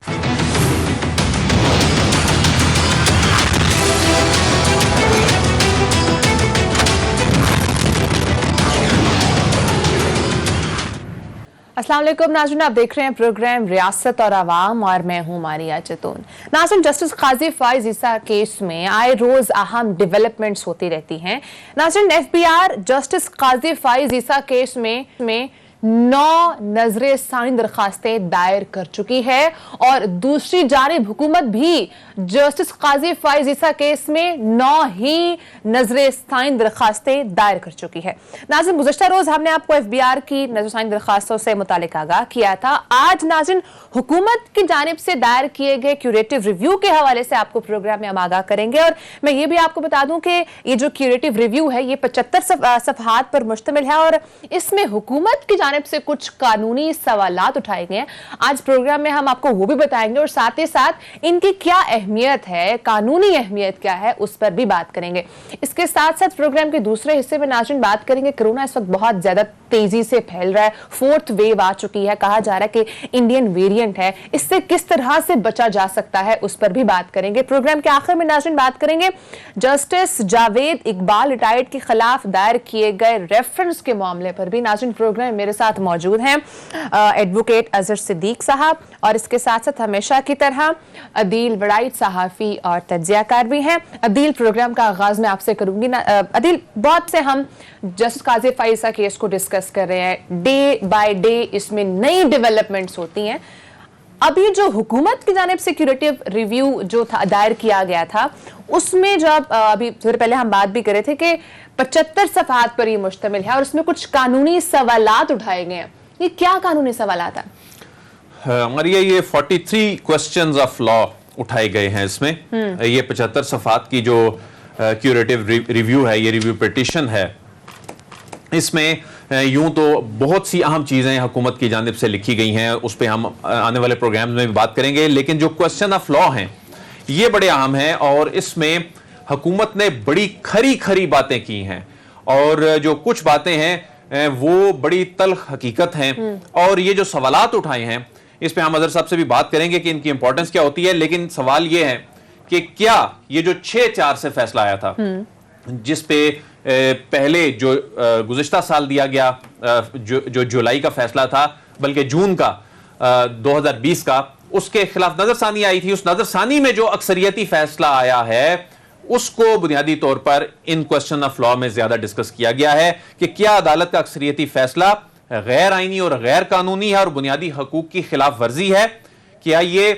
अस्सलाम वालेकुम नाज़रीन, आप देख रहे हैं प्रोग्राम रियासत और आवाम और मैं हूं मारिया चतून। नाज़रीन, जस्टिस काजी फाइज ईसा केस में आए रोज अहम डेवलपमेंट्स होती रहती हैं। नाज़रीन, एफबीआर जस्टिस काजी फाइज ईसा केस में 9 नजरे सानी दरखास्तें दायर कर चुकी है और दूसरी जानिब हुकूमत भी जस्टिस काजी फाइज ईसा केस में 9 ही नजरे सानी दरखास्तें दायर कर चुकी है। नाज़रीन, गुज़श्ता रोज हमने आपको एफबीआर की नजर सानी दरखास्तों से मुतालिक आगाह किया था। आज नाज़रीन, हुकूमत की जानिब से दायर किए गए क्यूरेटिव रिव्यू के हवाले से आपको प्रोग्राम में हम आगाह करेंगे। और मैं ये भी आपको बता दूं कि ये जो क्यूरेटिव रिव्यू है ये 75 सफ़हात पर मुश्तमिल है और इसमें हुकूमत की जानिब से कुछ कानूनी सवालात उठाए गए हैं। आज प्रोग्राम में हम आपको वो भी बताएंगे और साथ ही साथ इनकी क्या अहमियत है, कानूनी अहमियत क्या है, उस पर भी बात करेंगे। इसके साथ साथ प्रोग्राम के दूसरे हिस्से में नाज़रीन बात करेंगे, कोरोना इस वक्त बहुत ज्यादा तेजी से फैल रहा है, 4th वेव आ चुकी है, कहा जा रहा है कि इंडियन वेरिएंट है, इससे किस तरह से बचा जा सकता है उस पर भी बात करेंगे। प्रोग्राम के आखिर में नाज़रीन बात करेंगे जस्टिस जावेद इकबाल रिटायर्ड के खिलाफ दायर किए गए रेफरेंस के मामले पर भी। नाज़रीन, प्रोग्राम में मेरे साथ मौजूद हैं एडवोकेट अजहर सिद्दीक साहब और इसके साथ साथ हमेशा की तरह अदील वड़ाइट सहाफ़ी और तज्जियाकार भी हैं। अदील, प्रोग्राम का आगाज मैं आपसे करूंगी ना। अदील, बहुत से हम जस्टिस काजी फाइज ईसा केस को डिस्कस कर रहे हैं, डे बाय डे इसमें नई डेवलपमेंट्स होती हैं। अब ये जो हुकूमत की जानिब से क्यूरेटिव रिव्यू जो था दायर किया गया था, उसमें जब अभी थोड़ी पहले हम बात भी कर रहे थे कि 75 सफ़हात पर ये मुश्तमिल है और उसमें कुछ कानूनी सवालात उठाए गए हैं। ये क्या कानूनी सवालात हैं? हमारी ये 43 क्वेश्चंस ऑफ लॉ उठाए गए हैं इसमें। ये 75 सफ़हात की जो क्यूरेटिव रिव्यू है, ये रिव्यू पिटीशन है, इसमें यूं तो बहुत सी अहम चीज़ें हुकूमत की जानिब से लिखी गई हैं, उस पर हम आने वाले प्रोग्राम्स में भी बात करेंगे। लेकिन जो क्वेश्चन ऑफ लॉ हैं ये बड़े अहम हैं और इसमें हुकूमत ने बड़ी खरी बातें की हैं और जो कुछ बातें हैं वो बड़ी तल्ख हकीकत हैं। और ये जो सवालात उठाए हैं इस पे हम अजहर साहब से भी बात करेंगे कि इनकी इंपॉर्टेंस क्या होती है। लेकिन सवाल ये है कि क्या ये जो 6/4 से फैसला आया था, जिस पे पहले जो गुज़िश्ता साल दिया गया, जो जुलाई का फैसला था, बल्कि जून का 2020 का, उसके खिलाफ नजरसानी आई थी। उस नजरसानी में जो अक्सरियती फैसला आया है उसको बुनियादी तौर पर इन क्वेश्चन ऑफ लॉ में ज्यादा डिस्कस किया गया है कि क्या अदालत का अक्सरियती फैसला गैर आईनी और गैर कानूनी है और बुनियादी हकूक की खिलाफ वर्जी है, क्या ये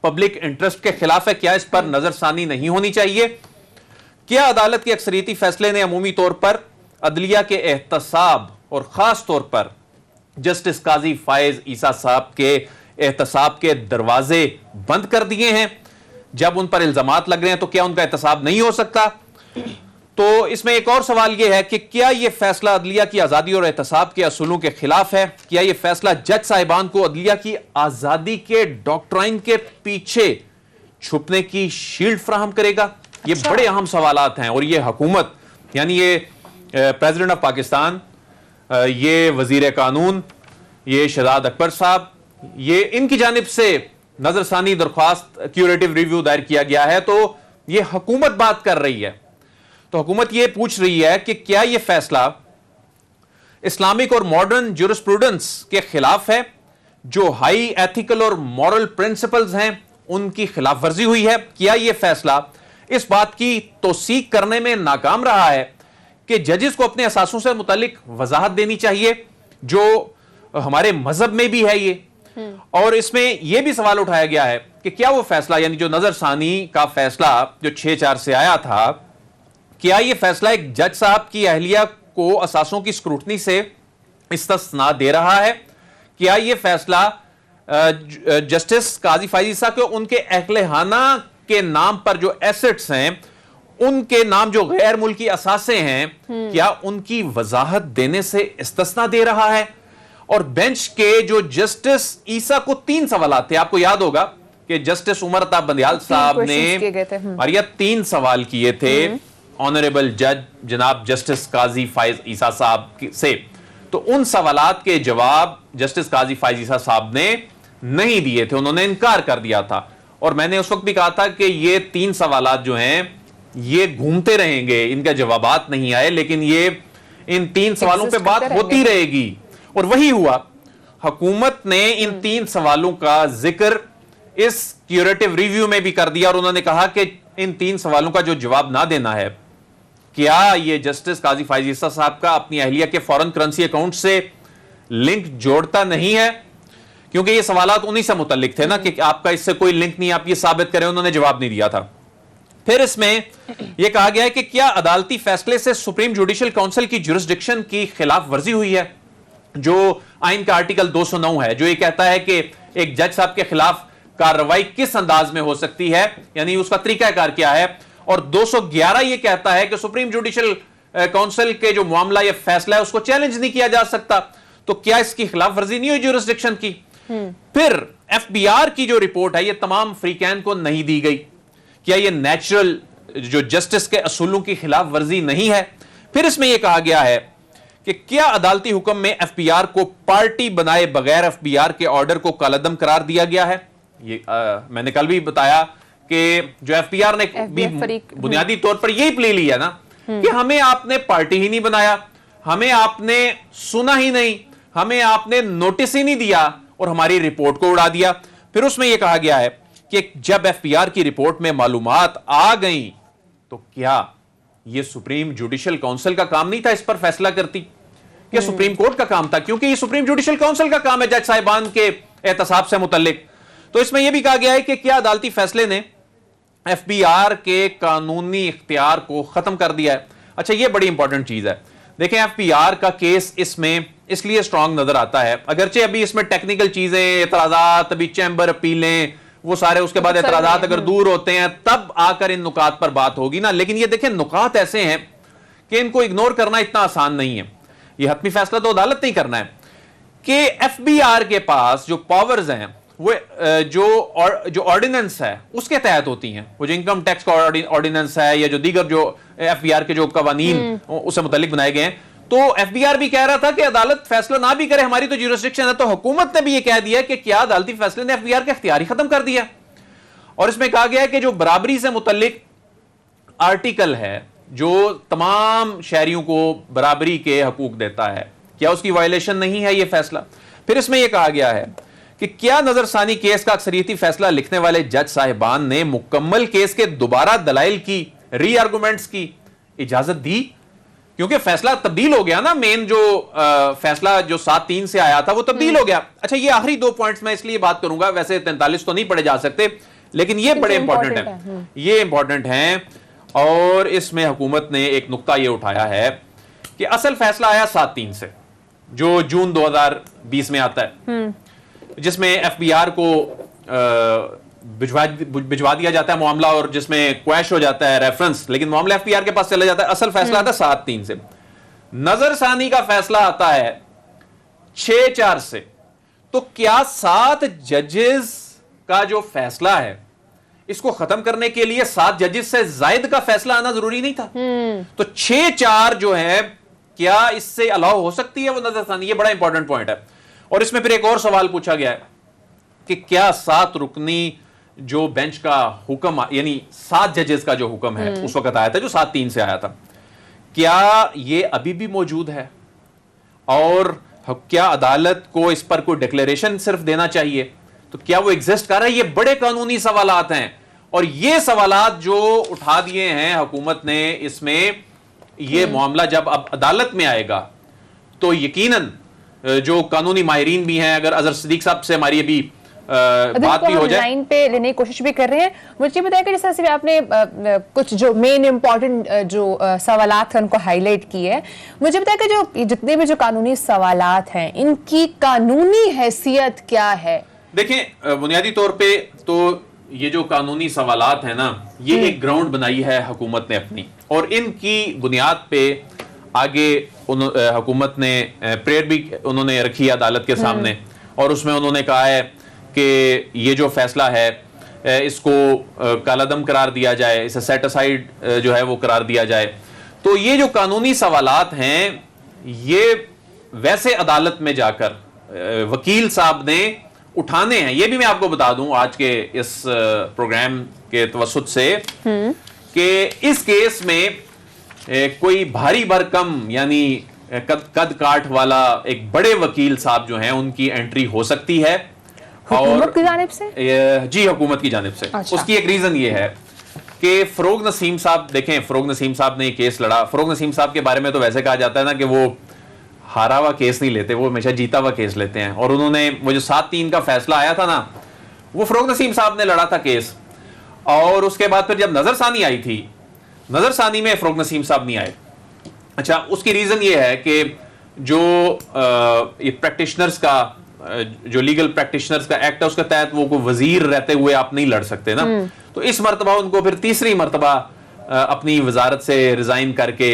पब्लिक इंटरेस्ट के खिलाफ है, क्या इस पर नजरसानी नहीं होनी चाहिए, क्या अदालत के अक्सरियती फैसले ने अमूमी तौर पर अदलिया के एहतसाब और खास तौर पर जस्टिस काजी फाइज ईसा साहब के एहतसाब के दरवाजे बंद कर दिए हैं। जब उन पर इल्जामात लग रहे हैं तो क्या उनका एहतसाब नहीं हो सकता? तो इसमें एक और सवाल यह है कि क्या यह फैसला अदलिया की आजादी और एहतसाब के असूलों के खिलाफ है? क्या यह फैसला जज साहिबान को अदलिया की आजादी के डॉक्ट्राइन के पीछे छुपने की शील्ड फराहम करेगा? ये बड़े अहम सवालात हैं और ये हुकूमत, यानी ये प्रेसिडेंट ऑफ पाकिस्तान, ये वजीर कानून, ये शहजाद अकबर साहब, ये इनकी जानिब से नजरसानी दरख्वास्त क्यूरेटिव रिव्यू दायर किया गया है। तो ये हुकूमत बात कर रही है, तो हुकूमत ये पूछ रही है कि क्या ये फैसला इस्लामिक और मॉडर्न ज्यूरिस्प्रूडेंस के खिलाफ है, जो हाई एथिकल और मॉरल प्रिंसिपल्स हैं उनकी खिलाफ वर्जी हुई है? क्या यह फैसला इस बात की तौसीक करने में नाकाम रहा है कि जजेस को अपने असासों से मुतालिक वजाहत देनी चाहिए, जो हमारे मजहब में भी है ये? और इसमें यह भी सवाल उठाया गया है कि क्या वो फैसला, यानी जो नजरसानी का फैसला जो 6/4 से आया था, क्या यह फैसला एक जज साहब की अहलिया को असासों की स्क्रूटनी से इस्तिस्ना दे रहा है? क्या यह फैसला जस्टिस काजी फाइज ईसा के उनके अहलहाना के नाम पर जो एसेट्स हैं, उनके नाम जो गैर मुल्की असासे हैं, क्या उनकी वजाहत देने से इस्तिस्ना दे रहा है? और बेंच के जो जस्टिस ईसा को 3 सवालात थे, आपको याद होगा कि जस्टिस उमर अता बंदियाल साहब ने और 3 सवाल किए थे ऑनरेबल जज जनाब जस्टिस काजी फाइज ईसा साहब से। तो उन सवालात के जवाब जस्टिस काजी फाइज ईसा साहब ने नहीं दिए थे, उन्होंने इनकार कर दिया था। और मैंने उस वक्त भी कहा था कि ये 3 सवालात जो हैं ये घूमते रहेंगे, इनका जवाबात नहीं आए, लेकिन ये इन 3 सवालों पे बात होती रहेगी। और वही हुआ, हुकूमत ने इन 3 सवालों का जिक्र इस क्यूरेटिव रिव्यू में भी कर दिया और उन्होंने कहा कि इन 3 सवालों का जो जवाब ना देना है, क्या ये जस्टिस काजी फाइज ईसा साहब का अपनी अहलिया के फॉरेन करेंसी अकाउंट से लिंक जोड़ता नहीं है, क्योंकि ये सवालात उन्हीं से मुतल्लिक थे ना कि आपका इससे कोई लिंक नहीं, आप ये साबित करें। उन्होंने जवाब नहीं दिया था। फिर इसमें यह कहा गया है कि क्या अदालती फैसले से सुप्रीम जुडिशियल काउंसिल की जुरिस्डिक्शन की खिलाफ वर्जी हुई है, जो आइन का आर्टिकल 209 है, जो ये कहता है कि एक जज साहब के खिलाफ कार्रवाई किस अंदाज में हो सकती है, यानी उसका तरीकाकार क्या है। और 211 ये कहता है कि सुप्रीम जुडिशियल काउंसिल के जो मामला या फैसला है उसको चैलेंज नहीं किया जा सकता। तो क्या इसकी खिलाफ वर्जी नहीं हुई जुरिस्डिक्शन की? फिर एफबीआर की जो रिपोर्ट है ये तमाम फ्रीकैन को नहीं दी गई। क्या ये नेचुरल जो जस्टिस के असूलों की खिलाफ वर्जी नहीं है? फिर इसमें यह कहा गया है कि क्या अदालती हुक्म में एफबीआर को पार्टी बनाए बगैर एफबीआर के ऑर्डर को कालअदम करार दिया गया है। ये मैंने कल भी बताया कि जो एफबीआर ने भी बुनियादी तौर पर यही प्ले लिया ना कि हमें आपने पार्टी ही नहीं बनाया, हमें आपने सुना ही नहीं, हमें आपने नोटिस ही नहीं दिया और हमारी रिपोर्ट को उड़ा दिया। फिर उसमें यह कहा गया है कि जब एफबीआर की रिपोर्ट में मालूमात आ गई तो क्या यह सुप्रीम जुडिशियल काउंसिल का काम नहीं था इस पर फैसला करती? यह सुप्रीम कोर्ट का काम था, क्योंकि यह सुप्रीम जुडिशियल काउंसिल का काम है जज साहिबान के एहतसाब से मुतल्लिक। तो इसमें यह भी कहा गया है कि क्या अदालती फैसले ने एफबीआर के कानूनी इख्तियार को खत्म कर दिया है। अच्छा, यह बड़ी इंपॉर्टेंट चीज है। देखें, एफबीआर का केस इसमें इसलिए स्ट्रांग नजर आता है, अगरचे अभी इसमें टेक्निकल चीजें, एतराजात, अभी चैम्बर अपीलें, वो सारे उसके बाद एतराजात अगर दूर होते हैं तब आकर इन नुकात पर बात होगी ना। लेकिन ये देखें, नुकात ऐसे हैं कि इनको इग्नोर करना इतना आसान नहीं है। ये हतमी फैसला तो अदालत नहीं करना है कि एफबीआर के पास जो पावर्स हैं वो जो ऑर्डिनेंस है उसके तहत होती हैं। वो जो इनकम टैक्स का ऑर्डिनेंस है या जो दीगर जो एफबीआर के जो कवानीन उससे मुतालिक बनाए गए हैं, तो एफबीआर भी कह रहा था कि अदालत फैसला ना भी करे, हमारी तो ज्यूरिसडिक्शन है। तो हुकूमत ने भी ये कह दिया कि क्या अदालती फैसले ने एफबीआर का इख्तियार ही खत्म कर दिया। और इसमें कहा गया है कि जो बराबरी से मुतल्लिक आर्टिकल है जो तमाम शहरियों को बराबरी के हकूक देता है, क्या उसकी वायलेशन नहीं है ये फैसला। फिर इसमें यह कहा गया है कि क्या नजरसानी केस का अक्सरियती फैसला लिखने वाले जज साहिबान ने मुकम्मल केस के दोबारा दलाइल की, री आर्गुमेंट्स की इजाजत दी, क्योंकि फैसला तब्दील हो गया ना। मेन जो फैसला जो 7-3 से आया था वो तब्दील हो गया। अच्छा, ये आखिरी 2 पॉइंट्स मैं इसलिए बात करूंगा, वैसे 43 तो नहीं पढ़े जा सकते, लेकिन ये बड़े इंपॉर्टेंट है, ये इंपॉर्टेंट हैं। और इसमें हुकूमत ने एक नुक्ता ये उठाया है कि असल फैसला आया 7-3 से, जो जून 2020 में आता है, जिसमें एफबीआर को भिजवा दिया जाता है मामला और जिसमें क्वैश हो जाता है रेफरेंस, लेकिन मामला एफबीआर के पास चला जाता है। असल फैसला आता है 7-3 से। नजरसानी का फैसला आता है 6-4 से। तो क्या 7 जजेस का जो फैसला है इसको खत्म करने के लिए 7 जजेस से जायद का फैसला आना जरूरी नहीं था? तो 6-4 जो है, क्या इससे अलाउ हो सकती है वो नजरसानी? ये बड़ा इंपॉर्टेंट पॉइंट है। और इसमें फिर एक और सवाल पूछा गया है कि क्या 7 रुकनी जो बेंच का हुक्म, यानी 7 जजेस का जो हुक्म है उस वक्त आया था, जो 7-3 से आया था, क्या ये अभी भी मौजूद है? और क्या अदालत को इस पर कोई डिक्लेरेशन सिर्फ देना चाहिए? तो क्या वो एग्जिस्ट कर रहा है? ये बड़े कानूनी सवालात हैं और ये सवालात जो उठा दिए हैं हुकूमत ने, इसमें ये मामला जब अब अदालत में आएगा तो यकीनन जो कानूनी माहिरीन भी हैं, अगर अजहर सिद्दीक साहब से हमारी अभी बात भी हो जाए, लाइन पे लेने की कोशिश भी कर रहे हैं। मुझे बताया कि जैसे से आपने कुछ जो मेन इंपॉर्टेंट जो सवालात हैं उनको हाईलाइट किए है। मुझे बताया कि जो जितने भी जो कानूनी सवालात हैं इनकी कानूनी हैसियत क्या है? देखें, बुनियादी तौर पे तो ये जो कानूनी सवालात हैं ना, ये एक ग्राउंड बनाई है हुकूमत ने अपनी, और इनकी बुनियाद पे आगे हुकूमत ने प्रेयर भी उन्होंने रखी है अदालत के सामने, और उसमें उन्होंने कहा है कि ये जो फैसला है इसको कालादम करार दिया जाए, इसे सेट असाइड जो है वो करार दिया जाए। तो ये जो कानूनी सवालात हैं ये वैसे अदालत में जाकर वकील साहब ने उठाने हैं, ये भी मैं आपको बता दूं आज के इस प्रोग्राम के तवसुत से कि इस केस में कोई भारी भरकम यानी कद काठ वाला एक बड़े वकील साहब जो हैं उनकी एंट्री हो सकती है। हुकूमत की जानिब से? जी, हुकूमत की जानिब से। अच्छा। उसकी एक रीजन ये है कि फरोग नसीम साहब, देखें फरोग नसीम साहब ने ये केस लड़ा। फरोग नसीम साहब के बारे में तो वैसे कहा जाता है ना कि वो हारा हुआ केस नहीं लेते, वो हमेशा जीता हुआ केस लेते हैं। और उन्होंने वो जो 7-3 का फैसला आया था ना, वो फरोग नसीम साहब ने लड़ा था केस। और उसके बाद फिर जब नजरसानी आई थी, नजरसानी में फरोग नसीम साहब नहीं आए। अच्छा, उसकी रीजन ये है कि जो ये प्रैक्टिशनर्स का जो लीगल प्रैक्टिशनर्स का एक्ट है उसके तहत वो कोई वजीर रहते हुए आप नहीं लड़ सकते ना। तो इस मरतबा उनको फिर तीसरी मरतबा अपनी वजारत से रिजाइन करके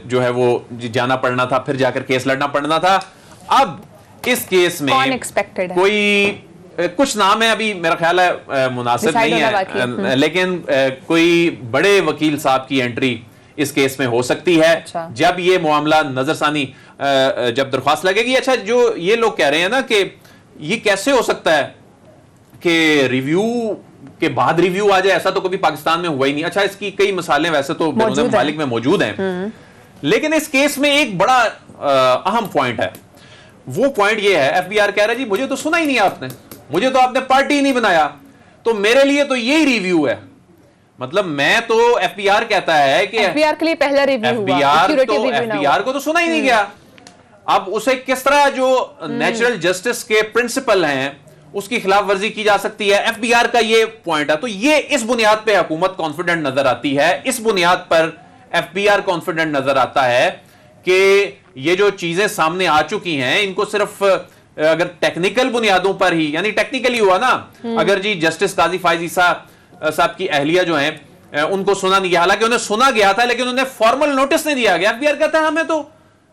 जो है वो जाना पड़ना था, फिर जाकर केस लड़ना पड़ना था। अब इस केस में अनएक्सपेक्टेड है। कोई कुछ नाम है अभी मेरा ख्याल है मुनासिब नहीं है, लेकिन कोई बड़े वकील साहब की एंट्री इस केस में हो सकती है। अच्छा। जब ये मामला नजरसानी जब दरख्वास्त लगेगी। अच्छा, जो ये लोग कह रहे हैं ना कि ये कैसे हो सकता है कि रिव्यू के बाद रिव्यू आ जाए, ऐसा तो कभी पाकिस्तान में हुआ ही नहीं। अच्छा, इसकी कई मिसालें वैसे तो बैरून मुमालिक में मौजूद हैं, लेकिन इस केस में एक बड़ा अहम पॉइंट है। वो पॉइंट ये है, एफबीआर कह रहा है जी मुझे तो सुना ही नहीं आपने, मुझे तो आपने पार्टी ही नहीं बनाया, तो मेरे लिए तो यही रिव्यू है। मतलब मैं तो एफबीआर कहता है कि एफबीआर के लिए पहला रिव्यू हुआ, एफबीआर को तो सुना ही नहीं गया। अब उसे किस तरह जो नेचुरल जस्टिस के प्रिंसिपल हैं उसकी खिलाफ वर्जी की जा सकती है, एफबीआर का ये पॉइंट है। तो ये इस बुनियाद पे हुकूमत कॉन्फिडेंट नजर आती है, इस बुनियाद पर एफबीआर कॉन्फिडेंट नजर आता है कि ये जो चीजें सामने आ चुकी हैं इनको सिर्फ अगर टेक्निकल बुनियादों पर ही, यानी टेक्निकली हुआ ना, अगर जी जस्टिस काजी फायज ईसा साहब की अहलिया जो हैं उनको सुना नहीं गया, हालांकि उन्हें सुना गया था लेकिन उन्हें फॉर्मल नोटिस नहीं दिया गया। एफबीआर कहता है हमें तो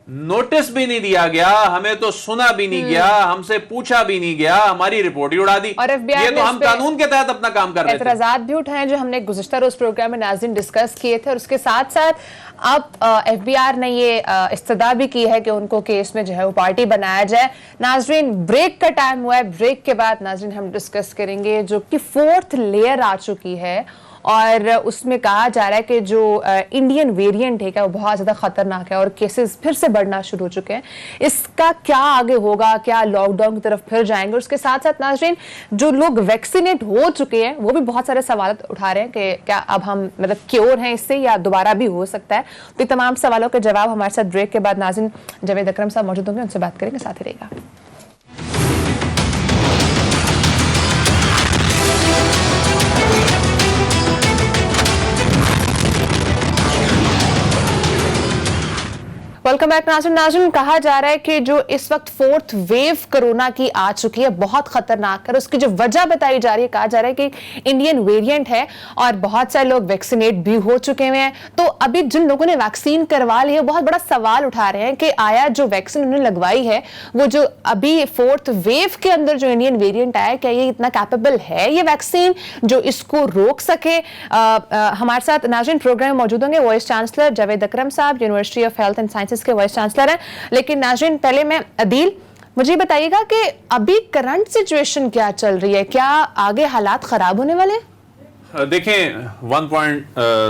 नोटिस भी नहीं दिया गया, हमें तो सुना भी नहीं गया, हमसे पूछा भी नहीं गया, हमारी रिपोर्ट ही उड़ा दी। और ये तो हम कानून के तहत अपना काम कर रहे थे। एतराजात भी उठाए जो हमने गुज़िश्ता रोज प्रोग्राम में नाज़रीन डिस्कस किए थे, और उसके साथ साथ अब एफबीआर ने ये इस्तदा भी की है कि उनको केस में जो है वो पार्टी बनाया जाए। नाज़रीन, ब्रेक का टाइम हुआ है, ब्रेक के बाद नाज़रीन हम डिस्कस करेंगे जो कि 4th लेयर आ चुकी है और उसमें कहा जा रहा है कि जो इंडियन वेरिएंट है क्या वो बहुत ज़्यादा ख़तरनाक है और केसेस फिर से बढ़ना शुरू हो चुके हैं। इसका क्या आगे होगा, क्या लॉकडाउन की तरफ फिर जाएंगे? उसके साथ साथ नाज़रीन, जो लोग वैक्सीनेट हो चुके हैं वो भी बहुत सारे सवाल उठा रहे हैं कि क्या अब हम मतलब क्योर हैं इससे या दोबारा भी हो सकता है। तो तमाम सवालों के जवाब हमारे साथ ब्रेक के बाद नाज़रीन जावेद अकरम साहब मौजूद होंगे, उनसे बात करेंगे, साथ ही रहेगा। वेलकम बैक नाज़रीन, कहा जा रहा है कि जो इस वक्त 4th वेव कोरोना की आ चुकी है बहुत खतरनाक है। उसकी जो वजह बताई जा रही है, कहा जा रहा है कि इंडियन वेरिएंट है और बहुत सारे लोग वैक्सीनेट भी हो चुके हुए हैं। तो अभी जिन लोगों ने वैक्सीन करवा ली है बहुत बड़ा सवाल उठा रहे हैं कि आया जो वैक्सीन उन्होंने लगवाई है वो जो अभी 4th वेव के अंदर जो इंडियन वेरिएंट आया, क्या ये इतना कैपेबल है ये वैक्सीन जो इसको रोक सके? हमारे साथ नाज़रीन प्रोग्राम में मौजूद होंगे वाइस चांसलर जावेद अकरम साहब, university of health and sciences के वाइस चांसलर हैं। लेकिन नाज़रीन पहले मैं अदील, मुझे बताइएगा कि अभी करंट सिचुएशन क्या चल रही है, क्या आगे हालात खराब होने वाले? देखें 1 पॉइंट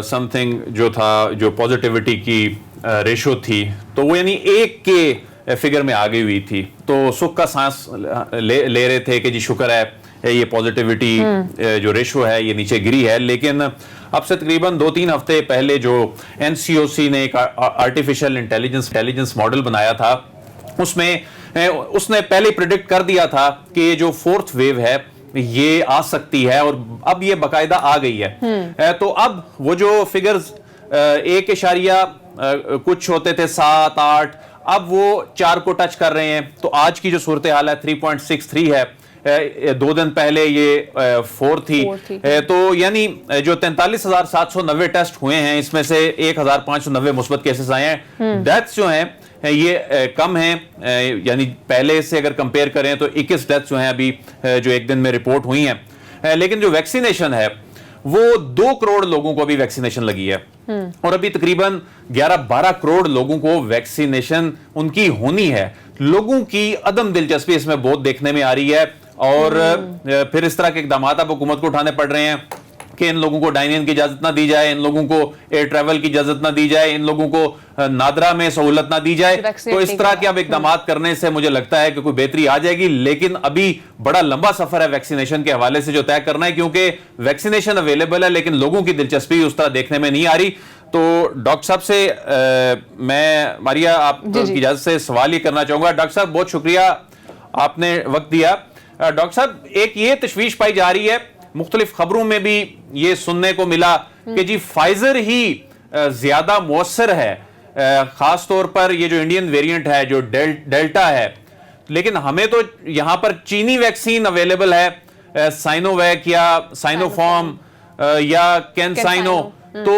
समथिंग जो था, जो पॉजिटिविटी की रेशो थी, तो वो यानी 1 के फिगर में आ गई हुई थी, तो सुख का सांस ले रहे थे कि जी शुक्र है ये पॉजिटिविटी जो रेशो है ये नीचे गिरी है। लेकिन अब से तकरीबन 2-3 हफ्ते पहले जो एनसीओसी ने एक आर्टिफिशियल इंटेलिजेंस मॉडल बनाया था, उसमें उसने पहले प्रिडिक्ट कर दिया था कि ये जो 4th वेव है ये आ सकती है और अब ये बाकायदा आ गई है। तो अब वो जो फिगर्स 1 कुछ होते थे 7-8, अब वो 4 को टच कर रहे हैं। तो आज की जो सूरत हाल है 3.63 है, 2 दिन पहले ये 4 थी। तो यानी जो 43,790 टेस्ट हुए हैं इसमें से 1,590 मुस्बत केसेस आए हैं। डेथ्स जो हैं ये कम हैं, यानी पहले से अगर कंपेयर करें तो 21 डेथ्स जो हैं अभी जो एक दिन में रिपोर्ट हुई हैं। लेकिन जो वैक्सीनेशन है वो 2 करोड़ लोगों को अभी वैक्सीनेशन लगी है और अभी तकरीबन 11-12 करोड़ लोगों को वैक्सीनेशन उनकी होनी है। लोगों की अदम दिलचस्पी इसमें बहुत देखने में आ रही है और फिर इस तरह के इकदाम अब हुकूमत को उठाने पड़ रहे हैं कि इन लोगों को डाइनिंग की इजाजत ना दी जाए, इन लोगों को एयर ट्रैवल की इजाजत ना दी जाए, इन लोगों को नादरा में सहूलत ना दी जाए। तो इस तरह के अब इकदाम करने से मुझे लगता है कि कोई बेहतरी आ जाएगी, लेकिन अभी बड़ा लंबा सफर है वैक्सीनेशन के हवाले से जो तय करना है, क्योंकि वैक्सीनेशन अवेलेबल है लेकिन लोगों की दिलचस्पी उस तरह देखने में नहीं आ रही। तो डॉक्टर साहब से मैं मारिया आपकी इजाजत से सवाल ये करना चाहूंगा। डॉक्टर साहब बहुत शुक्रिया आपने वक्त दिया। डॉक्टर साहब, एक ये तशवीश पाई जा रही है, मुख्तलिफ खबरों में भी ये सुनने को मिला कि जी फाइजर ही ज्यादा मुअस्सर है, खास तौर पर ये जो इंडियन वेरिएंट है जो डेल्टा है, लेकिन हमें तो यहां पर चीनी वैक्सीन अवेलेबल है, साइनोवैक या साइनोफॉर्म या कैनसाइनो। तो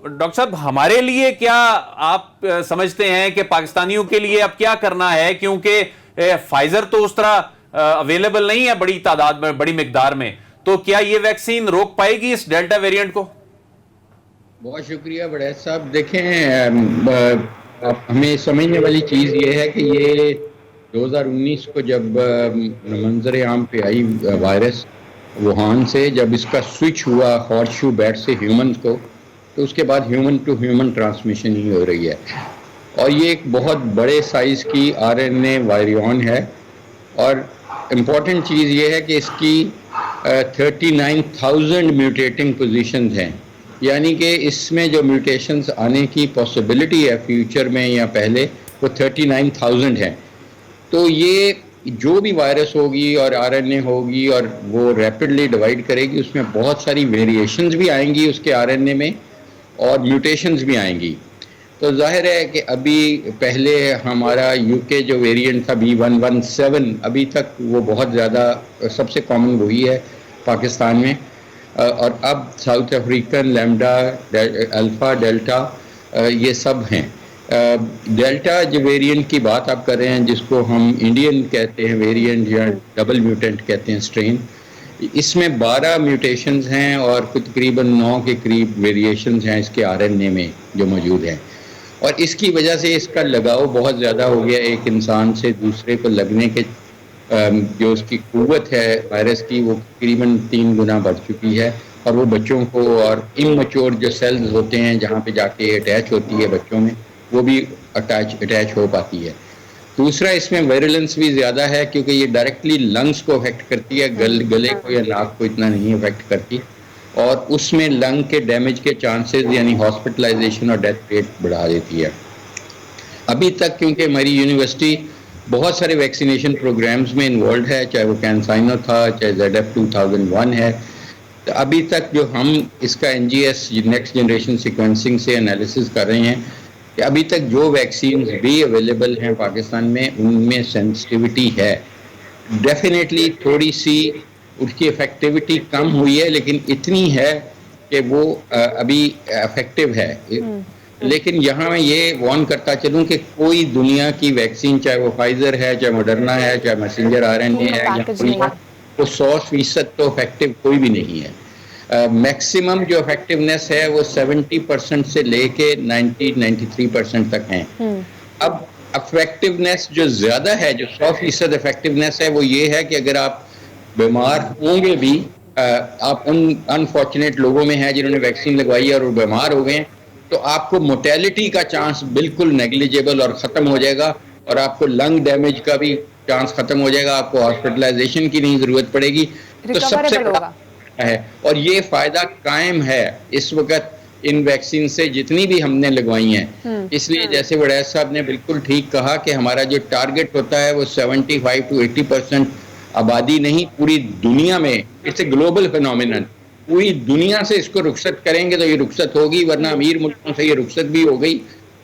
डॉक्टर साहब, हमारे लिए क्या आप समझते हैं कि पाकिस्तानियों के लिए अब क्या करना है, क्योंकि फाइजर तो उस तरह अवेलेबल नहीं है बड़ी तादाद में, बड़ी मिकदार में, तो क्या ये वैक्सीन रोक पाएगी इस डेल्टा वेरिएंट को? बहुत शुक्रिया बड़ैत साहब। देखें, हमें समझने वाली चीज़ ये है कि ये 2019 को जब मंजर आम पे आई वायरस वुहान से, जब इसका स्विच हुआ हॉर्सशू बैट से ह्यूमन को, तो उसके बाद ह्यूमन टू ह्यूमन ट्रांसमिशन ही हो रही है। और ये एक बहुत बड़े साइज़ की आरएनए वायरियन है। और इम्पॉर्टेंट चीज़ ये है कि इसकी 39,000 म्यूटेटिंग पोजीशंस हैं, यानी कि इसमें जो म्यूटेशंस आने की पॉसिबिलिटी है फ्यूचर में या पहले, वो 39,000 है। तो ये जो भी वायरस होगी और आरएनए होगी और वो रैपिडली डिवाइड करेगी, उसमें बहुत सारी वेरिएशंस भी आएंगी उसके आरएनए में और म्यूटेशंस भी आएंगी। तो जाहिर है कि अभी पहले हमारा यूके जो वेरिएंट था B117, अभी तक वो बहुत ज़्यादा सबसे कॉमन वही है पाकिस्तान में, और अब south African, lambda, alpha, delta, ये सब हैं। डेल्टा जो वेरिएंट की बात आप कर रहे हैं, जिसको हम इंडियन कहते हैं वेरिएंट या डबल म्यूटेंट कहते हैं स्ट्रेन, इसमें 12 म्यूटेशंस हैं और कुछ तकरीबन 9 के करीब वेरिएशंस हैं इसके आरएनए में जो मौजूद हैं। और इसकी वजह से इसका लगाव बहुत ज़्यादा हो गया, एक इंसान से दूसरे को लगने के जो उसकी क़ुव्वत है वायरस की, वो तकरीबन 3 गुना बढ़ चुकी है। और वो बच्चों को, और इमैच्योर जो सेल्स होते हैं जहाँ पे जाके अटैच होती है बच्चों में, वो भी अटैच हो पाती है। दूसरा, इसमें वायरुलेंस भी ज़्यादा है क्योंकि ये डायरेक्टली लंग्स को अफेक्ट करती है, गले को या नाक को इतना नहीं अफेक्ट करती, और उसमें लंग के डैमेज के चांसेस यानी हॉस्पिटलाइजेशन और डेथ रेट बढ़ा देती है। अभी तक क्योंकि हमारी यूनिवर्सिटी बहुत सारे वैक्सीनेशन प्रोग्राम्स में इन्वॉल्व है, चाहे वो कैंसाइनो था, चाहे ZF 2001 है, तो अभी तक जो हम इसका NGS नेक्स्ट जनरेशन सीक्वेंसिंग से एनालिसिस कर रहे हैं कि अभी तक जो वैक्सीन भी अवेलेबल हैं पाकिस्तान में, उनमें सेंसिटिविटी है। डेफिनेटली थोड़ी सी उसकी इफेक्टिविटी कम हुई है, लेकिन इतनी है कि वो अभी इफेक्टिव है। लेकिन यहाँ मैं ये वार्न करता चलूँ कि कोई दुनिया की वैक्सीन, चाहे वो फाइजर है, चाहे मॉडर्ना है, चाहे मैसेंजर RNA है, या कोई, वो 100% तो इफेक्टिव कोई भी नहीं है। मैक्सिमम जो इफेक्टिवनेस है वो 70% से लेके 90-93% तक है। अब इफेक्टिवनेस जो ज़्यादा है, जो 100% इफेक्टिवनेस है, वो ये है कि अगर आप बीमार होंगे भी, आप उन अनफॉर्चुनेट लोगों में हैं जिन्होंने वैक्सीन लगवाई है और वो बीमार हो गए हैं, तो आपको मोर्टेलिटी का चांस बिल्कुल नेग्लिजिबल और ख़त्म हो जाएगा, और आपको लंग डैमेज का भी चांस ख़त्म हो जाएगा, आपको हॉस्पिटलाइजेशन की नहीं ज़रूरत पड़ेगी। तो सबसे बड़ा है, और ये फ़ायदा कायम है इस वक्त इन वैक्सीन से जितनी भी हमने लगवाई हैं। इसलिए जैसे वड़ैत साहब ने बिल्कुल ठीक कहा कि हमारा जो टारगेट होता है वो 75 to 80% आबादी नहीं, पूरी दुनिया में, इट्स ए ग्लोबल फिनोमिनन, पूरी दुनिया से इसको रुखसत करेंगे तो ये रुखसत होगी, वरना अमीर मुल्कों से ये रुखसत भी हो गई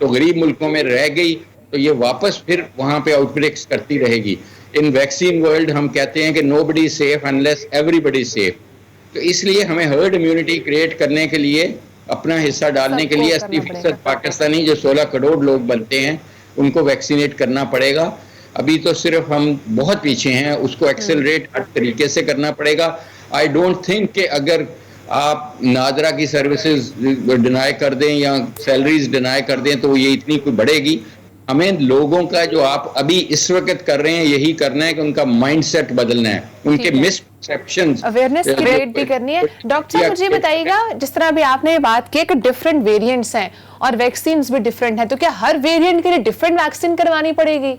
तो गरीब मुल्कों में रह गई, तो ये वापस फिर वहाँ पे आउटब्रेक्स करती रहेगी। इन वैक्सीन वर्ल्ड हम कहते हैं कि nobody is safe unless everybody safe. तो इसलिए हमें हर्ड इम्यूनिटी क्रिएट करने के लिए, अपना हिस्सा डालने के लिए 80% पाकिस्तानी जो 16 करोड़ लोग बनते हैं उनको वैक्सीनेट करना पड़ेगा। अभी तो सिर्फ हम बहुत पीछे हैं, उसको एक्सेलरेट हर तरीके से करना पड़ेगा। आई डोंट थिंक कि अगर आप नादरा की सर्विसेज डिनाई कर दें या सैलरीज डिनाई कर दें तो ये इतनी कोई बढ़ेगी। हमें लोगों का जो आप अभी इस वक्त कर रहे हैं यही करना है कि उनका माइंडसेट बदलना है, उनके मिसपरसेप्शंस, अवेयरनेस क्रिएट भी करनी है। डॉक्टर साहब मुझे बताइएगा, जिस तरह अभी आपने बात की कि डिफरेंट वेरिएंट्स हैं और वैक्सीन भी डिफरेंट हैं, तो क्या हर वेरिएंट के लिए डिफरेंट वैक्सीन करवानी पड़ेगी?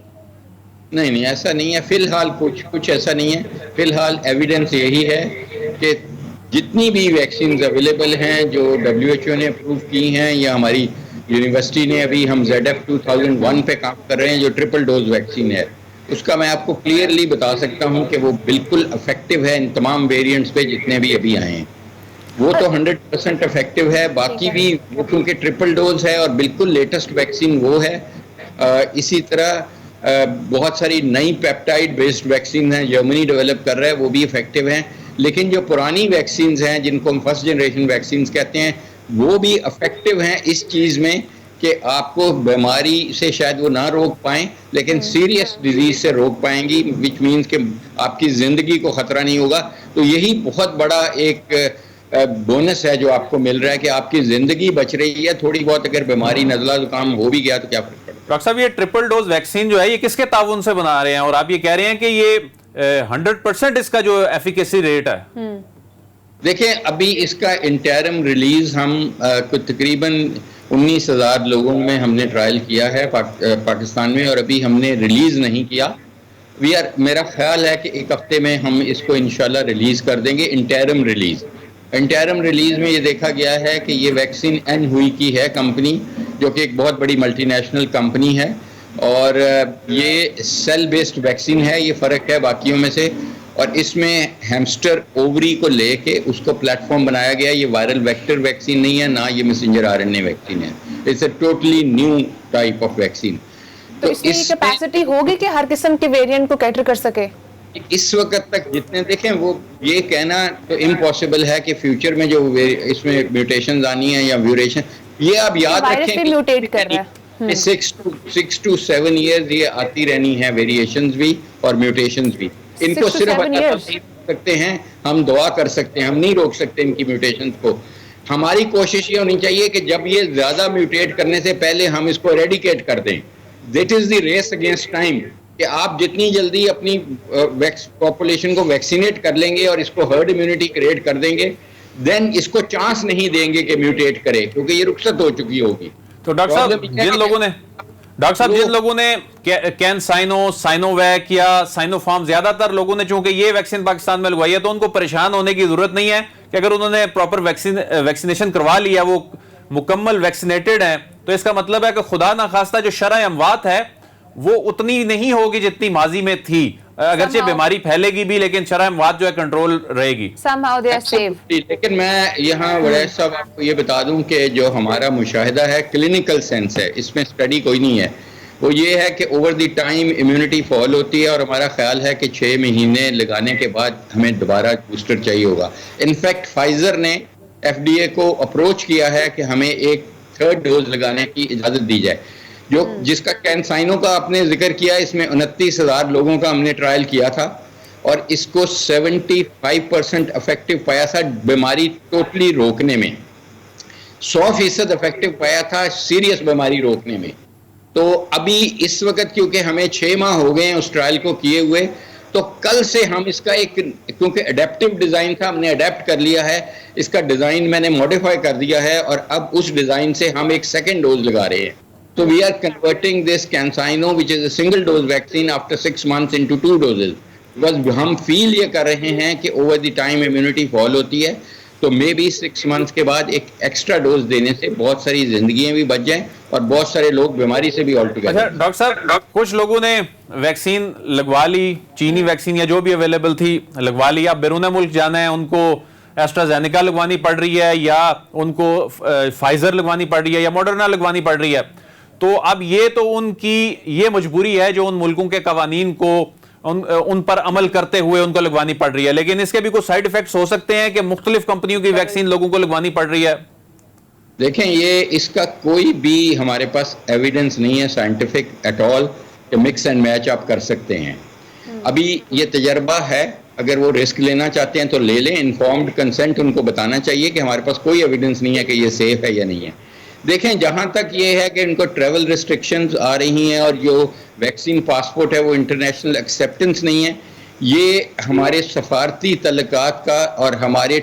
नहीं नहीं, ऐसा नहीं है फिलहाल, कुछ ऐसा नहीं है फिलहाल। एविडेंस यही है कि जितनी भी वैक्सीन अवेलेबल हैं जो WHO ने अप्रूव की हैं या हमारी यूनिवर्सिटी ने, अभी हम ZF 2001 पे काम कर रहे हैं जो ट्रिपल डोज वैक्सीन है, उसका मैं आपको क्लियरली बता सकता हूं कि वो बिल्कुल इफेक्टिव है इन तमाम वेरिएंट्स पे जितने भी अभी आए हैं। वो तो 100% इफेक्टिव है, बाकी भी वो क्योंकि ट्रिपल डोज है और बिल्कुल लेटेस्ट वैक्सीन वो है। इसी तरह बहुत सारी नई पेप्टाइड बेस्ड वैक्सीन हैं, जर्मनी डेवलप कर रहा है, वो भी इफेक्टिव हैं। लेकिन जो पुरानी वैक्सीन हैं जिनको हम फर्स्ट जनरेशन वैक्सीन कहते हैं, वो भी इफेक्टिव हैं इस चीज़ में कि आपको बीमारी से शायद वो ना रोक पाएं लेकिन सीरियस डिजीज से रोक पाएंगी, विच मीन्स कि आपकी ज़िंदगी को ख़तरा नहीं होगा। तो यही बहुत बड़ा एक बोनस है जो आपको मिल रहा है कि आपकी ज़िंदगी बच रही है। थोड़ी बहुत अगर बीमारी नज़ला जुकाम हो भी गया तो क्या फर्क पड़ता है। डॉक्टर साहब, ये ट्रिपल डोज वैक्सीन जो है ये किसके ताउन से बना रहे हैं, और आप ये कह रहे हैं कि ये 100% इसका जो एफिकेसी रेट है? देखें, अभी इसका इंटरम रिलीज हम कुछ तकरीबन 19,000 लोगों में हमने ट्रायल किया है पाकिस्तान में, और अभी हमने रिलीज नहीं किया। मेरा ख्याल है कि एक हफ्ते में हम इसको इंशाल्लाह रिलीज कर देंगे। इंटरम रिलीज में ये देखा गया है कि ये वैक्सीन एनहुई की है कंपनी, जो कि एक बहुत बड़ी मल्टीनेशनल कंपनी है, और ये सेल बेस्ड वैक्सीन है। ये फ़र्क है बाकियों में से, और इसमें हैमस्टर ओवरी को लेके उसको प्लेटफॉर्म बनाया गया। ये वायरल वेक्टर वैक्सीन नहीं है, ना ये मैसेंजर RNA वैक्सीन है। It's a totally new type of vaccine. तो इसकी कैपेसिटी होगी कि हर किस्म के वेरिएंट को कैटर कर सके? इस वक्त तक जितने देखें, वो ये कहना तो इम्पॉसिबल है कि फ्यूचर में जो इसमें म्यूटेशंस आनी है या म्यूटेशन, ये आप याद रखें म्यूटेट कर रहा है। 6 to 7 ईयर्स ये आती रहनी है, वेरिएशंस भी और म्यूटेशंस भी। इनको सिर्फ सकते हैं हम, दुआ कर सकते हैं, हम नहीं रोक सकते इनकी म्यूटेशंस को। हमारी कोशिश ये होनी चाहिए कि जब ये ज्यादा म्यूटेट करने से पहले हम इसको एरेडिकेट कर दें। That is the race against time, कि आप जितनी जल्दी अपनी पॉपुलेशन को वैक्सीनेट कर लेंगे और इसको हर्ड इम्यूनिटी क्रिएट कर देंगे, देन इसको चांस नहीं देंगे कि म्यूटेट करे, क्योंकि ये रुखसत हो चुकी होगी। तो डॉक्टर साहब, जिन लोगों ने कैनसाइनो, साइनोवैक या साइनोफार्म, ज्यादातर लोगों ने चूंकि ये वैक्सीन पाकिस्तान में लगवाई है, तो उनको परेशान होने की जरूरत नहीं है कि अगर उन्होंने प्रॉपर वैक्सीनेशन करवा लिया, वो मुकम्मल वैक्सीनेटेड है, तो इसका मतलब है कि खुदा ना खास्ता जो शरह अमवात है वो उतनी नहीं होगी जितनी माजी में थी। अगरचे बीमारी फैलेगी भी, लेकिन शरह अमवात जो है कंट्रोल रहेगी। लेकिन मैं यहाँ वड़ैस साहब आपको ये बता दूं कि जो हमारा मुशाहिदा है क्लिनिकल सेंस है, इसमें स्टडी कोई नहीं है, वो ये है कि over the time immunity fall होती है, और हमारा ख्याल है कि 6 महीने लगाने के बाद हमें दोबारा बूस्टर चाहिए होगा। इनफैक्ट फाइजर ने FDA को अप्रोच किया है कि हमें एक 3rd डोज लगाने की इजाज़त दी जाए। जिसका कैनसाइनो का आपने जिक्र किया, इसमें 29,000 लोगों का हमने ट्रायल किया था, और इसको 75% इफेक्टिव पाया था बीमारी टोटली रोकने में, 100% इफेक्टिव पाया था सीरियस बीमारी रोकने में। तो अभी इस वक्त क्योंकि हमें 6 माह हो गए हैं उस ट्रायल को किए हुए, तो कल से हम इसका एक, क्योंकि अडेप्टिव डिज़ाइन था, हमने अडेप्ट कर लिया है, इसका डिज़ाइन मैंने मॉडिफाई कर दिया है, और अब उस डिज़ाइन से हम एक 2nd डोज लगा रहे हैं। So we are converting this CanSino, which is a single dose vaccine, after 6 months into 2 doses. Because हम फील ये कर रहे हैं कि over the time immunity fall होती है, तो मे बी 6 मंथ्स के बाद एक एक्स्ट्रा डोज देने से बहुत सारी जिंदगियां भी बच जाएं और बहुत सारे लोग बीमारी से भी ऑल टुगेदर। अच्छा डॉक्टर साहब, कुछ लोगों ने वैक्सीन लगवा ली, चीनी वैक्सीन या जो भी अवेलेबल थी लगवा ली, अब बैरून मुल्क जाना है, उनको एस्ट्राजेनेका लगवानी पड़ रही है, या उनको फाइजर लगवानी पड़ रही है, या मॉडर्ना लगवानी पड़ रही है। तो अब ये तो उनकी ये मजबूरी है जो उन मुल्कों के कवानीन को उन पर अमल करते हुए उनको लगवानी पड़ रही है, लेकिन इसके भी कुछ साइड इफेक्ट्स हो सकते हैं कि मुख्तलिफ कंपनियों की वैक्सीन लोगों को लगवानी पड़ रही है। देखें, ये इसका कोई भी हमारे पास एविडेंस नहीं है साइंटिफिक एट ऑल कि मिक्स एंड मैच आप कर सकते हैं। अभी ये तजर्बा है, अगर वो रिस्क लेना चाहते हैं तो ले लें, इन्फॉर्म्ड कंसेंट उनको बताना चाहिए कि हमारे पास कोई एविडेंस नहीं है कि ये सेफ है या नहीं है। देखें, जहां तक ये है कि इनको ट्रैवल रिस्ट्रिक्शंस आ रही हैं और जो वैक्सीन पासपोर्ट है वो इंटरनेशनल एक्सेप्टेंस नहीं है, ये हमारे सफारती तल्लुकात का और हमारे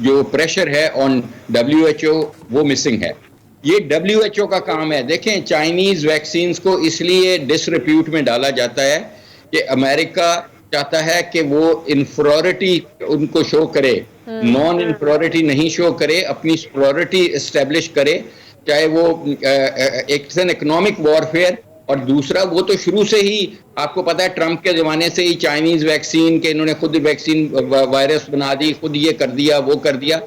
जो प्रेशर है ऑन WHO वो मिसिंग है। ये WHO का काम है। देखें, चाइनीज वैक्सीन को इसलिए डिसरिप्यूट में डाला जाता है कि अमेरिका चाहता है कि वो इंफीरियरिटी उनको शो करे, नॉन इंफीरियरिटी नहीं शो करे, अपनी सुपीरियरिटी एस्टेब्लिश करे, चाहे वो एक इकोनॉमिक वॉरफेयर, और दूसरा वो तो शुरू से ही आपको पता है ट्रंप के ज़माने से ही चाइनीज़ वैक्सीन के इन्होंने खुद वैक्सीन वायरस बना दी, खुद ये कर दिया वो कर दिया।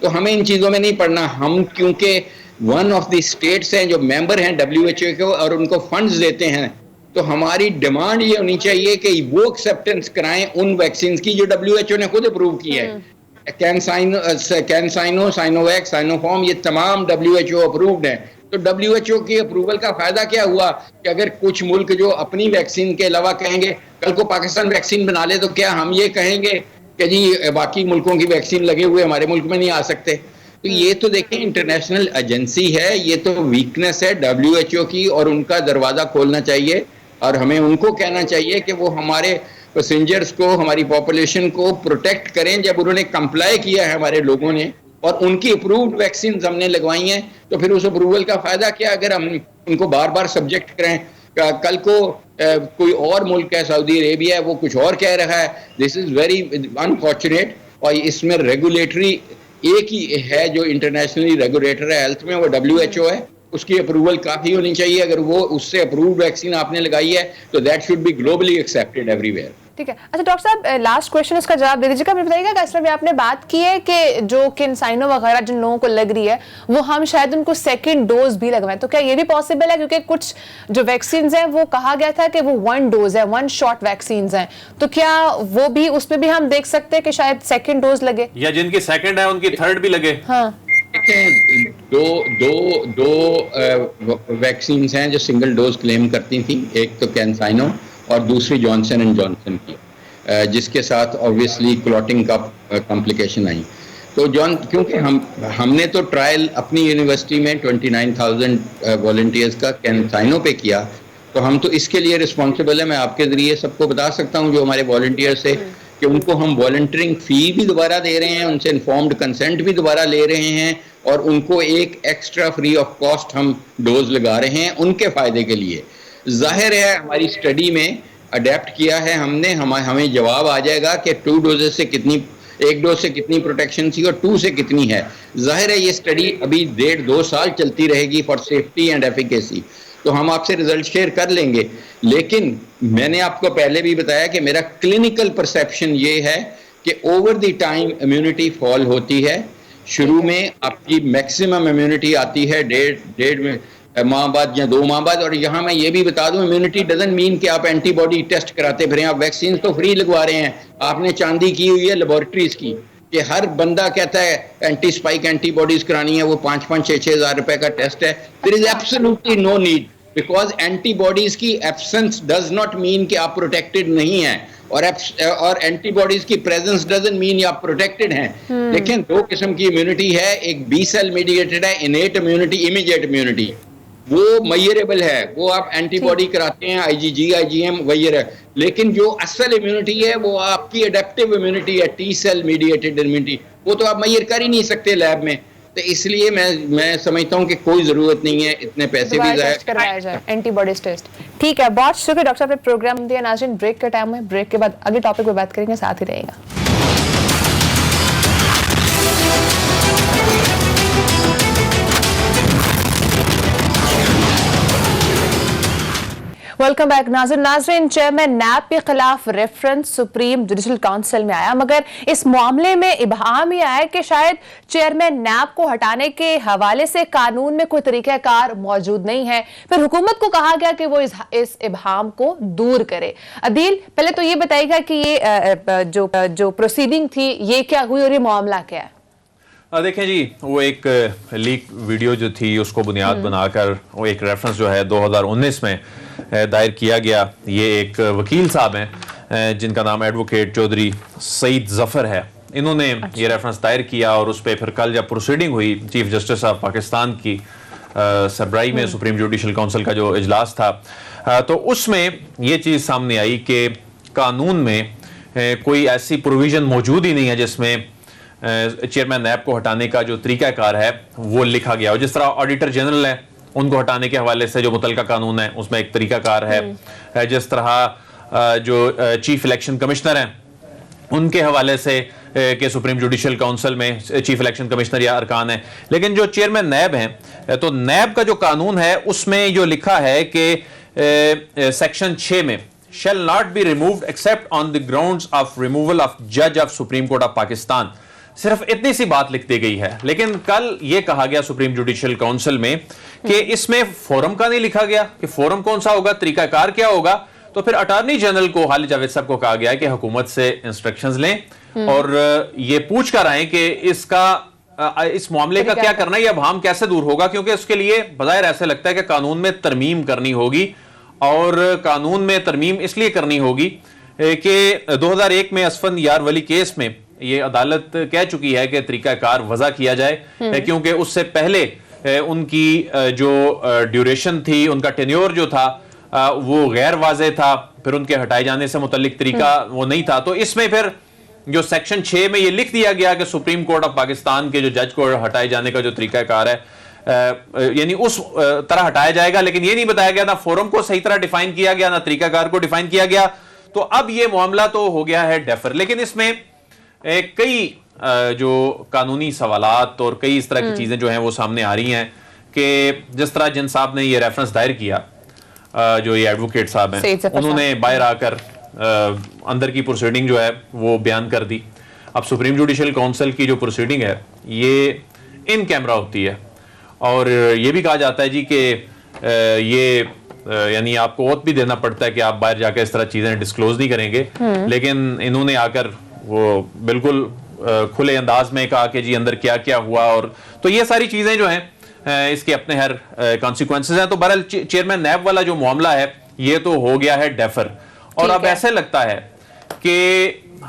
तो हमें इन चीज़ों में नहीं पड़ना। हम क्योंकि वन ऑफ द स्टेट्स हैं जो मेंबर हैं WHO के और उनको फंड्स देते हैं, तो हमारी डिमांड ये होनी चाहिए कि वो एक्सेप्टेंस कराएं उन वैक्सीन की जो WHO ने खुद अप्रूव की है। कैनसाइनो, साइनोवैक, साइनोफॉर्म, ये तमाम WHO अप्रूव्ड हैं। तो WHO की अप्रूवल का फायदा क्या हुआ कि अगर कुछ मुल्क जो अपनी वैक्सीन के अलावा कहेंगे कल को पाकिस्तान वैक्सीन बना ले, तो क्या हम ये कहेंगे कि जी बाकी मुल्कों की वैक्सीन लगे हुए हमारे मुल्क में नहीं आ सकते? तो ये तो देखें इंटरनेशनल एजेंसी है, ये तो वीकनेस है WHO की, और उनका दरवाजा खोलना चाहिए और हमें उनको कहना चाहिए कि वो हमारे पैसेंजर्स को, हमारी पॉपुलेशन को प्रोटेक्ट करें। जब उन्होंने कंप्लाई किया है हमारे लोगों ने और उनकी अप्रूव्ड वैक्सीन हमने लगवाई हैं, तो फिर उस अप्रूवल का फायदा क्या अगर हम उनको बार बार सब्जेक्ट करें? कल को कोई और मुल्क है, सऊदी अरेबिया है, वो कुछ और कह रहा है। This is very unfortunate. और इसमें रेगुलेटरी एक ही है जो इंटरनेशनली रेगुलेटर है हेल्थ में, वो WHO है। उसकी अप्रूवल काफी होनी चाहिए। अगर वो उससे अप्रूव्ड वैक्सीन आपने लगाई है तो that should be globally accepted everywhere. ठीक है। अच्छा डॉक्टर साहब, लास्ट क्वेश्चन इसका जवाब दे दीजिएगा। मुझे बताइएगा, इस में आपने बात की है कि जो किनसाइनो वगैरह जिन लोगों को लग रही है वो हम शायद उनको सेकंड डोज भी लगवाएं, तो क्या ये भी पॉसिबल है? क्योंकि कुछ जो वैक्सीन हैं वो कहा गया था कि वो 1 डोज है, 1 शॉट वैक्सीन हैं, तो क्या वो भी उसमें भी हम देख सकते हैं कि शायद सेकंड डोज लगे, या जिनकी सेकंड है उनकी थर्ड भी लगे? हाँ, दो वैक्सीन हैं जो सिंगल डोज क्लेम करती थी, एक तो कैनसाइनो और दूसरी जॉनसन एंड जॉनसन की, जिसके साथ ऑब्वियसली क्लॉटिंग का कॉम्प्लिकेशन आई। तो क्योंकि हमने तो ट्रायल अपनी यूनिवर्सिटी में 29,000 वॉलंटियर्स का कैनसाइनो पे किया, तो हम तो इसके लिए रिस्पॉन्सिबल है। मैं आपके जरिए सबको बता सकता हूँ जो हमारे वॉलंटियर्स है कि उनको हम वॉलंटियरिंग फी भी दोबारा दे रहे हैं, उनसे इन्फॉर्म्ड कंसेंट भी दोबारा ले रहे हैं, और उनको एक एक्स्ट्रा फ्री ऑफ कॉस्ट हम डोज लगा रहे हैं उनके फायदे के लिए। जाहिर है हमारी स्टडी में अडेप्ट किया है हमने, हमें जवाब आ जाएगा कि 2 डोजेस से कितनी, 1 डोज से कितनी प्रोटेक्शन थी और 2 से कितनी है। जाहिर है ये स्टडी अभी 1.5-2 साल चलती रहेगी फॉर सेफ्टी एंड एफिकेसी, तो हम आपसे रिजल्ट शेयर कर लेंगे। लेकिन मैंने आपको पहले भी बताया कि मेरा क्लिनिकल परसेप्शन ये है कि over the time immunity fall होती है। शुरू में आपकी मैक्सिमम इम्यूनिटी आती है डेढ़ माह बाद या 2 माह बाद। और यहाँ मैं ये भी बता दूं, इम्यूनिटी डजंट मीन कि आप एंटीबॉडी टेस्ट कराते फिरें। आप वैक्सीन तो फ्री लगवा रहे हैं, आपने चांदी की हुई है लेबोरेटरीज की कि हर बंदा कहता है एंटी स्पाइक एंटीबॉडीज करानी है, वो 5-6 हज़ार रुपए का टेस्ट है। There is absolutely no need, because antibodies की एब्सेंस डज नॉट मीन कि आप प्रोटेक्टेड नहीं हैं, और एंटीबॉडीज की प्रेजेंस डजंट मीन आप प्रोटेक्टेड हैं। देखें 2 किस्म की इम्यूनिटी है, एक बी सेल मीडिएटेड है, इनेट इम्यूनिटी, इमीडिएट इम्यूनिटी, वो मेजरेबल है, वो आप एंटीबॉडी कराते हैं, IgG IgM वगैरह। लेकिन जो असल इम्यूनिटी है वो आपकी एडेप्टिव इम्यूनिटी है, T सेल मीडिएटेड इम्यूनिटी, वो तो आप मेजर कर ही नहीं सकते लैब में। तो इसलिए मैं समझता हूँ कि कोई जरूरत नहीं है इतने पैसे भी जाए करवाया जाए एंटीबॉडीज टेस्ट। ठीक है, बहुत शुक्रिया डॉक्टर साहब, प्रोग्राम दिया। नाज़रीन, ब्रेक का टाइम है, ब्रेक के बाद अगले टॉपिक पे बात करेंगे, साथ ही रहेगा। वेलकम बैक नाज़रीन। चेयरमैन नैब के खिलाफ रेफरेंस सुप्रीम जुडिशल काउंसिल में आया, मगर इस मामले में इबहाम ये आया कि शायद चेयरमैन नैब को हटाने के हवाले से कानून में कोई तरीकाकार मौजूद नहीं है। फिर हुकूमत को कहा गया कि वो इस इबहाम को दूर करे। अदील, पहले तो ये बताइएगा कि ये जो प्रोसीडिंग थी ये क्या हुई और ये मामला क्या है? देखें जी, वो एक लीक वीडियो जो थी उसको बुनियाद बनाकर वो एक रेफरेंस जो है 2019 में दायर किया गया। ये एक वकील साहब हैं जिनका नाम एडवोकेट चौधरी सईद जफर है। इन्होंने ये रेफरेंस दायर किया और उस पर फिर कल जब प्रोसीडिंग हुई चीफ जस्टिस ऑफ पाकिस्तान की, सरबराही में सुप्रीम जुडिशल काउंसिल का जो इजलास था, तो उसमें ये चीज़ सामने आई कि कानून में कोई ऐसी प्रोविजन मौजूद ही नहीं है जिसमें चेयरमैन नैब को हटाने का जो तरीकाकार है वो लिखा गया हो। जिस तरह ऑडिटर जनरल है, उनको हटाने के हवाले से जो मुतलका कानून है उसमें एक तरीकाकार है। जिस तरह जो चीफ इलेक्शन कमिश्नर हैं उनके हवाले से कि सुप्रीम जुडिशल काउंसिल में चीफ इलेक्शन कमिश्नर या अरकान है, लेकिन जो चेयरमैन नैब हैं, तो नैब का जो कानून है उसमें जो लिखा है कि सेक्शन 6 में shall not be removed except on the grounds of removal of judge of Supreme Court of Pakistan। सिर्फ इतनी सी बात लिख दी गई है, लेकिन कल यह कहा गया सुप्रीम जुडिशल काउंसिल में कि इसमें फोरम का नहीं लिखा गया कि फोरम कौन सा होगा, तरीकाकार क्या होगा। तो फिर अटॉर्नी जनरल को, हालिद जावेद साहब को कहा गया है कि हुकूमत से इंस्ट्रक्शंस लें और ये पूछ कर आए कि इस मामले का क्या करना है, यह अबहम कैसे दूर होगा, क्योंकि उसके लिए बज़ाहिर ऐसे लगता है कि कानून में तरमीम करनी होगी। और कानून में तरमीम इसलिए करनी होगी कि 2001 में असफन यारवली केस में ये अदालत कह चुकी है कि तरीकाकार वज़ा किया जाए, क्योंकि उससे पहले उनकी जो ड्यूरेशन थी, उनका टेन्योर जो था वो गैर वाज़े था, फिर उनके हटाए जाने से मुतल्लिक तरीका वो नहीं था। तो इसमें फिर जो सेक्शन 6 में ये लिख दिया गया कि सुप्रीम कोर्ट ऑफ पाकिस्तान के जो जज को हटाए जाने का जो तरीकाकार है यानी उस तरह हटाया जाएगा, लेकिन ये नहीं बताया गया, ना फोरम को सही तरह डिफाइन किया गया, ना तरीकाकार को डिफाइन किया गया। तो अब ये मामला तो हो गया है डेफर, लेकिन इसमें कई जो कानूनी सवालात और कई इस तरह की चीजें जो हैं वो सामने आ रही हैं कि जिस तरह जिन साहब ने ये रेफरेंस दायर किया, जो ये एडवोकेट साहब हैं, उन्होंने बाहर आकर अंदर की प्रोसीडिंग जो है वो बयान कर दी। अब सुप्रीम जुडिशल काउंसिल की जो प्रोसीडिंग है ये इन कैमरा होती है और ये भी कहा जाता है जी कि ये यानी आपको ओथ भी देना पड़ता है कि आप बाहर जाकर इस तरह चीजें डिस्क्लोज नहीं करेंगे, लेकिन इन्होंने आकर वो बिल्कुल खुले अंदाज में कहा कि जी अंदर क्या क्या हुआ। और तो ये सारी चीजें जो हैं इसके अपने हर कॉन्सिक्वेंसेस हैं। तो बहरहाल चेयरमैन नैब वाला जो मामला है ये तो हो गया है डेफर, और अब ऐसे लगता है कि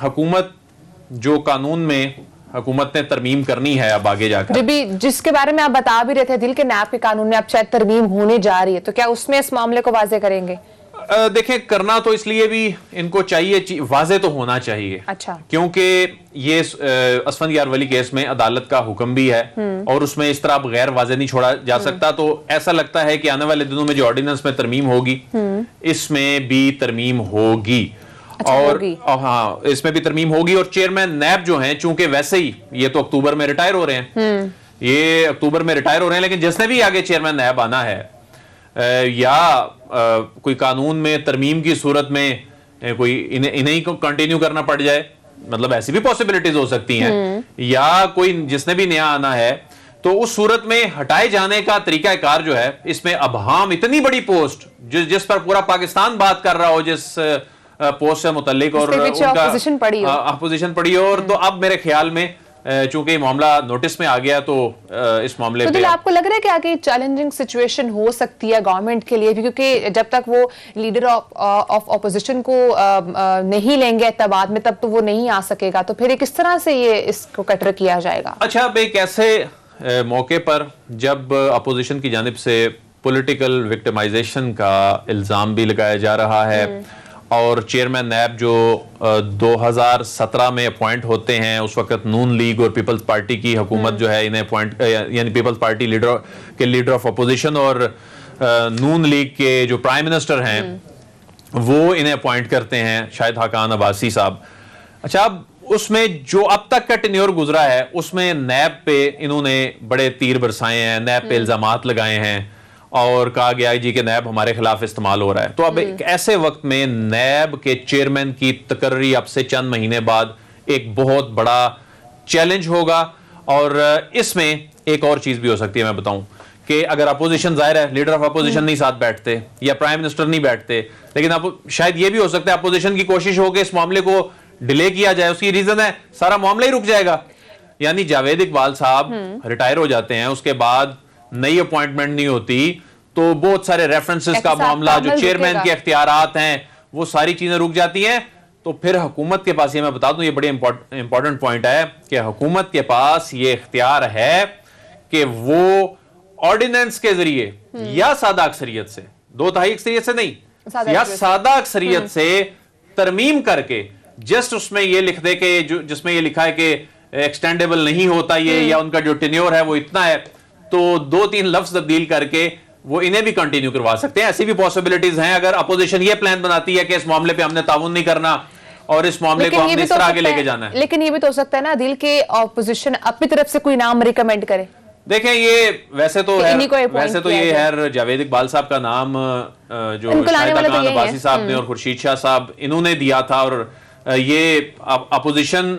हुकूमत जो कानून में हुकूमत ने तरमीम करनी है अब आगे जाकर, जिसके बारे में आप बता भी रहे थे दिल के नैब के कानून में अब शायद तरमीम होने जा रही है, तो क्या उसमें इस मामले को वाजे करेंगे? देखें, करना तो इसलिए भी इनको चाहिए, वाजे तो होना चाहिए। अच्छा। क्योंकि ये असफन यारवली केस में अदालत का हुक्म भी है और उसमें इस तरह अब गैर वाजे नहीं छोड़ा जा सकता। तो ऐसा लगता है कि आने वाले दिनों में जो ऑर्डिनेंस में तरमीम होगी इसमें भी तरमीम होगी। अच्छा, और हाँ, इसमें भी तरमीम होगी। और चेयरमैन नैब जो हैं, चूंकि वैसे ही ये तो अक्टूबर में रिटायर हो रहे हैं, ये अक्टूबर में रिटायर हो रहे हैं, लेकिन जिसने भी आगे चेयरमैन नैब आना है या कोई कानून में तरमीम की सूरत में कोई इन्हें को कंटिन्यू करना पड़ जाए, मतलब ऐसी भी पॉसिबिलिटीज हो सकती हैं, या कोई जिसने भी नया आना है, तो उस सूरत में हटाए जाने का तरीकाकार जो है इसमें अबहम इतनी बड़ी पोस्ट जिस पर पूरा पाकिस्तान बात कर रहा हो, जिस पोस्ट से मुतल्लिक और उनका अपोजिशन पड़ी हो, और तो अब मेरे ख्याल में चूंकि मामला नोटिस में आ गया तो इस मामले पे आपको लग रहा है कि आगे चैलेंजिंग सिचुएशन हो सकती है गवर्नमेंट के लिए, क्योंकि जब तक वो लीडर ऑफ ऑपोजिशन को नहीं लेंगे एतबाद में तब तो वो नहीं आ सकेगा, तो फिर किस तरह से ये इसको कटर किया जाएगा? अच्छा, अब एक ऐसे मौके पर जब अपोजिशन की जानिब से पॉलिटिकल विक्टिमाइजेशन का इल्जाम भी लगाया जा रहा है और चेयरमैन नैब जो 2017 में अपॉइंट होते हैं, उस वक्त नून लीग और पीपल्स पार्टी की हुकूमत जो है इन्हें अपॉइंट, यानी People's Party leader of opposition और नून लीग के जो प्राइम मिनिस्टर हैं वो इन्हें अपॉइंट करते हैं, शाहिद खाकान अब्बासी साहब। अच्छा, अब उसमें जो अब तक का टेन्योर गुजरा है उसमें नैब पे इन्होंने बड़े तीर बरसाए हैं, नैब पे इल्जामात लगाए हैं और कहा गया जी कि नैब हमारे खिलाफ इस्तेमाल हो रहा है। तो अब एक ऐसे वक्त में नैब के चेयरमैन की तकर्री अब से चंद महीने बाद एक बहुत बड़ा चैलेंज होगा। और इसमें एक और चीज भी हो सकती है, मैं बताऊं कि अगर अपोजिशन, जाहिर है लीडर ऑफ अपोजिशन नहीं साथ बैठते या प्राइम मिनिस्टर नहीं बैठते, लेकिन अब शायद ये भी हो सकता है अपोजिशन की कोशिश हो कि इस मामले को डिले किया जाए। उसकी रीजन है सारा मामला ही रुक जाएगा, यानी जावेद इकबाल साहब रिटायर हो जाते हैं, उसके बाद नई अपॉइंटमेंट नहीं होती, तो बहुत सारे रेफरेंसेस का मामला, जो चेयरमैन के इख्तियारात हैं, वो सारी चीजें रुक जाती हैं। तो फिर हुकूमत के पास, ये मैं बता दूं, ये बड़ी इंपॉर्टेंट पॉइंट है कि हुकूमत के पास ये इख्तियार है कि वो ऑर्डिनेंस के जरिए या सादा अक्सरियत से, 2/3 अक्सरियत से नहीं, सादा या अक्सरियत सादा अक्सरियत से तरमीम करके जस्ट उसमें ये लिख दे कि जो जिसमें ये लिखा है कि एक्सटेंडेबल नहीं होता ये, या उनका जो टेन्योर है वो इतना है, तो 2-3 लफ्ज तब्दील करके वो इन्हें भी कंटिन्यू करवा सकते हैं। ऐसी भी पॉसिबिलिटीज हैं अगर अपोजिशन ये प्लान बनाती है कि इस मामले पे हमने ताउन नहीं करना और इस मामले को हमने इस तरह आगे लेके जाना है। लेकिन ये भी तो हो सकता है ना दिल के ऑपोजिशन अपनी तरफ से कोई नाम रिकमेंड करे। देखें ये वैसे तो किया ये जाए। है जावेद इकबाल साहब का नाम जो इनको लाने वाले तो शाहिदा खान यही अब्बासी हैं। साहब ने और खुर्शीद शाह साहब इन्होंने दिया था, और ये अपोजिशन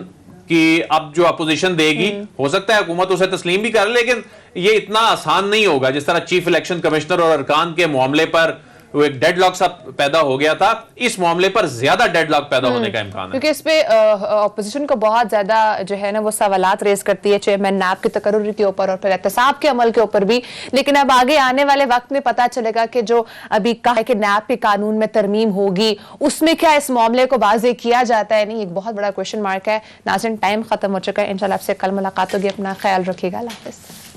की अब जो अपोजिशन देगी हो सकता है हुकूमत उसे तस्लीम भी करे, लेकिन ये इतना आसान नहीं होगा। जिस तरह चीफ इलेक्शन कमिश्नर और अरकान के मामले पर वो एक डेडलॉक सा पैदा हो गया था, इस मामले पर ज्यादा डेडलॉक पैदा होने का इम्कान है, क्योंकि इस पे ऑपोजिशन को बहुत ज्यादा जो है ना वो सवालात रेज करती है चेयरमैन नैब की तकर्रुर के ऊपर और फिर एहतसाब के अमल के ऊपर भी। लेकिन अब आगे आने वाले वक्त में पता चलेगा कि जो अभी कहा है कि नैब के कानून में तरमीम होगी, उसमें क्या इस मामले को वाजे किया जाता है, नहीं, एक बहुत बड़ा क्वेश्चन मार्क है। नाज़रीन, टाइम खत्म हो चुका है, इंशाल्लाह आपसे कल मुलाकात होगी, अपना ख्याल रखिएगा, अल्लाह हाफ़िज़।